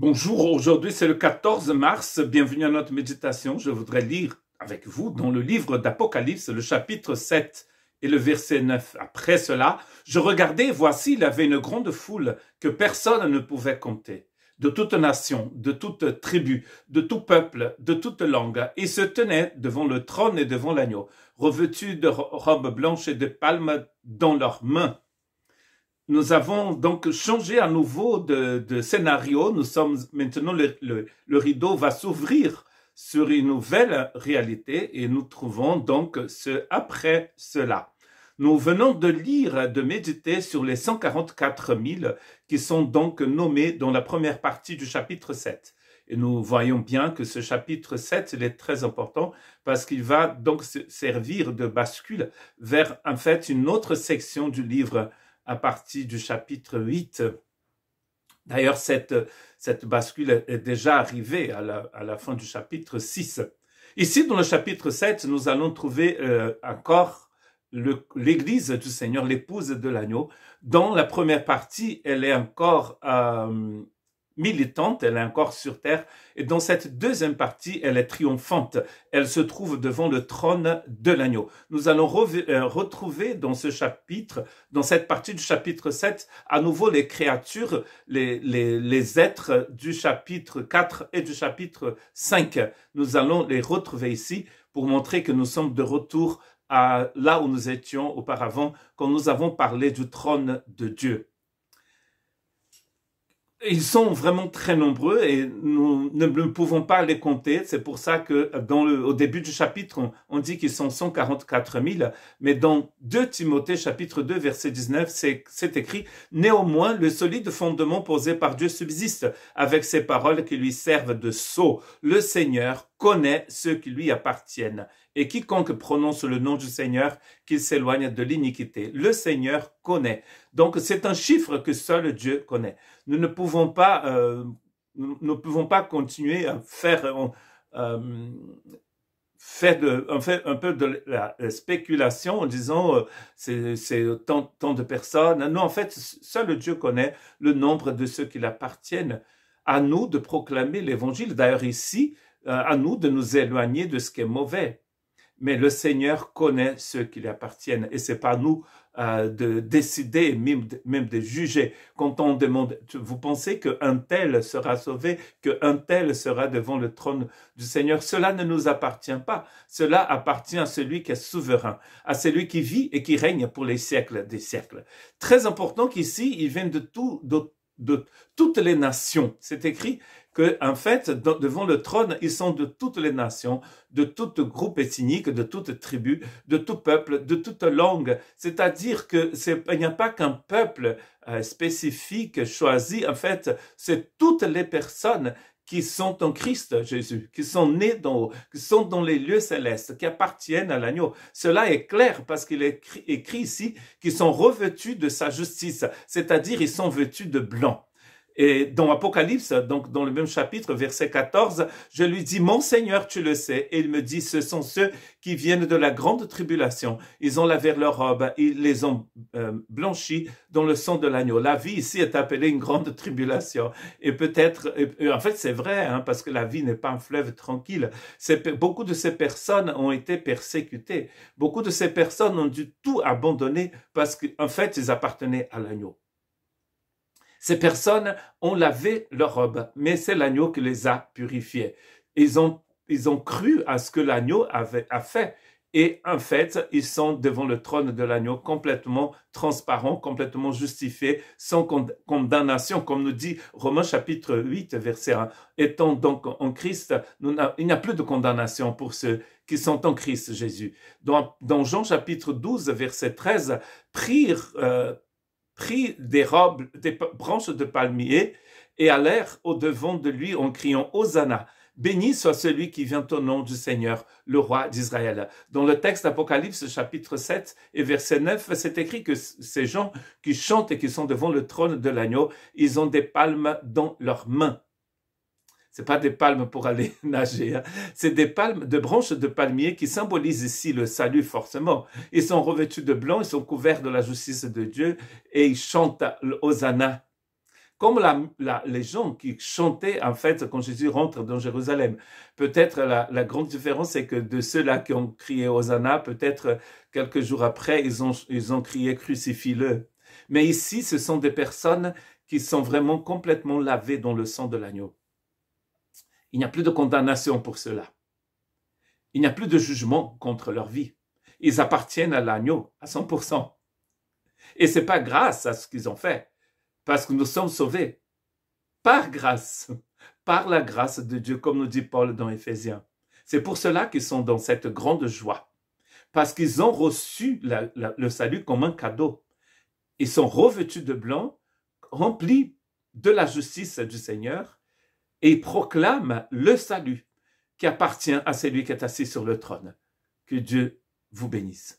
Bonjour, aujourd'hui c'est le 14 mars, bienvenue à notre méditation. Je voudrais lire avec vous dans le livre d'Apocalypse, le chapitre 7 et le verset 9. Après cela, je regardais et voici, il y avait une grande foule que personne ne pouvait compter, de toute nation, de toute tribu, de tout peuple, de toute langue. Ils se tenaient devant le trône et devant l'agneau, revêtus de robes blanches et de palmes dans leurs mains. Nous avons donc changé à nouveau de scénario. Nous sommes maintenant, le rideau va s'ouvrir sur une nouvelle réalité et nous trouvons donc ce après cela. Nous venons de lire, de méditer sur les 144 000 qui sont donc nommés dans la première partie du chapitre 7. Et nous voyons bien que ce chapitre 7, il est très important parce qu'il va donc servir de bascule vers en fait une autre section du livre à partir du chapitre 8. D'ailleurs, cette bascule est déjà arrivée à la fin du chapitre 6. Ici, dans le chapitre 7, nous allons trouver encore l'Église du Seigneur, l'épouse de l'agneau. Dans la première partie, elle est encore militante, elle est encore sur terre. Et dans cette deuxième partie, elle est triomphante. Elle se trouve devant le trône de l'agneau. Nous allons retrouver dans ce chapitre, dans cette partie du chapitre 7, à nouveau les créatures, les êtres du chapitre 4 et du chapitre 5. Nous allons les retrouver ici pour montrer que nous sommes de retour à là où nous étions auparavant, quand nous avons parlé du trône de Dieu. Ils sont vraiment très nombreux et nous ne pouvons pas les compter. C'est pour ça que au début du chapitre, on dit qu'ils sont 144 000. Mais dans 2 Timothée chapitre 2 verset 19, c'est écrit « Néanmoins, le solide fondement posé par Dieu subsiste avec ces paroles qui lui servent de sceau. Le Seigneur connaît ceux qui lui appartiennent. Et quiconque prononce le nom du Seigneur, qu'il s'éloigne de l'iniquité. Le Seigneur connaît. » Donc c'est un chiffre que seul Dieu connaît. Nous ne pouvons pas continuer à faire un peu de la spéculation en disant c'est tant de personnes. Non, en fait, seul Dieu connaît le nombre de ceux qui l'appartiennent. À nous de proclamer l'évangile. D'ailleurs ici, à nous de nous éloigner de ce qui est mauvais. Mais le Seigneur connaît ceux qui lui appartiennent et c'est pas nous de décider, même de juger. Quand on demande, vous pensez qu'un tel sera sauvé, qu'un tel sera devant le trône du Seigneur, cela ne nous appartient pas. Cela appartient à celui qui est souverain, à celui qui vit et qui règne pour les siècles des siècles. Très important qu'ici, il vient de toutes les nations. C'est écrit que, en fait, devant le trône, ils sont de toutes les nations, de tout groupe ethnique, de toute tribu, de tout peuple, de toute langue. C'est-à-dire que il n'y a pas qu'un peuple spécifique choisi. En fait, c'est toutes les personnes qui sont en Christ Jésus, qui sont nés qui sont dans les lieux célestes, qui appartiennent à l'agneau. Cela est clair parce qu'il est écrit ici qu'ils sont revêtus de sa justice, c'est-à-dire ils sont vêtus de blanc. Et dans Apocalypse, donc dans le même chapitre, verset 14, je lui dis, mon Seigneur, tu le sais. Et il me dit, ce sont ceux qui viennent de la grande tribulation. Ils ont lavé leurs robes, ils les ont blanchis dans le sang de l'agneau. La vie ici est appelée une grande tribulation. Et peut-être, en fait c'est vrai, hein, parce que la vie n'est pas un fleuve tranquille. Beaucoup de ces personnes ont été persécutées. Beaucoup de ces personnes ont dû tout abandonner parce qu'en fait, ils appartenaient à l'agneau. Ces personnes ont lavé leurs robes, mais c'est l'agneau qui les a purifiées. Ils ont cru à ce que l'agneau a fait. Et en fait, ils sont devant le trône de l'agneau complètement transparents, complètement justifiés, sans condamnation, comme nous dit Romains chapitre 8, verset 1. Étant donc en Christ, il n'y a plus de condamnation pour ceux qui sont en Christ Jésus. Dans Jean chapitre 12, verset 13, pris des branches de palmier et allèrent au-devant de lui en criant « Hosanna ». Béni soit celui qui vient au nom du Seigneur, le roi d'Israël. Dans le texte d'Apocalypse, chapitre 7 et verset 9, c'est écrit que ces gens qui chantent et qui sont devant le trône de l'agneau, ils ont des palmes dans leurs mains. C'est pas des palmes pour aller nager, hein. C'est des palmes, de branches de palmier qui symbolisent ici le salut forcément. Ils sont revêtus de blanc, ils sont couverts de la justice de Dieu et ils chantent Hosanna. Comme les gens qui chantaient, en fait, quand Jésus rentre dans Jérusalem. Peut-être la grande différence, c'est que de ceux-là qui ont crié Hosanna, peut-être quelques jours après, ils ont crié crucifie-le. Mais ici, ce sont des personnes qui sont vraiment complètement lavées dans le sang de l'agneau. Il n'y a plus de condamnation pour cela. Il n'y a plus de jugement contre leur vie. Ils appartiennent à l'agneau à 100%. Et ce n'est pas grâce à ce qu'ils ont fait, parce que nous sommes sauvés par grâce, par la grâce de Dieu, comme nous dit Paul dans Éphésiens. C'est pour cela qu'ils sont dans cette grande joie, parce qu'ils ont reçu le salut comme un cadeau. Ils sont revêtus de blanc, remplis de la justice du Seigneur, et ils proclament le salut qui appartient à celui qui est assis sur le trône. Que Dieu vous bénisse.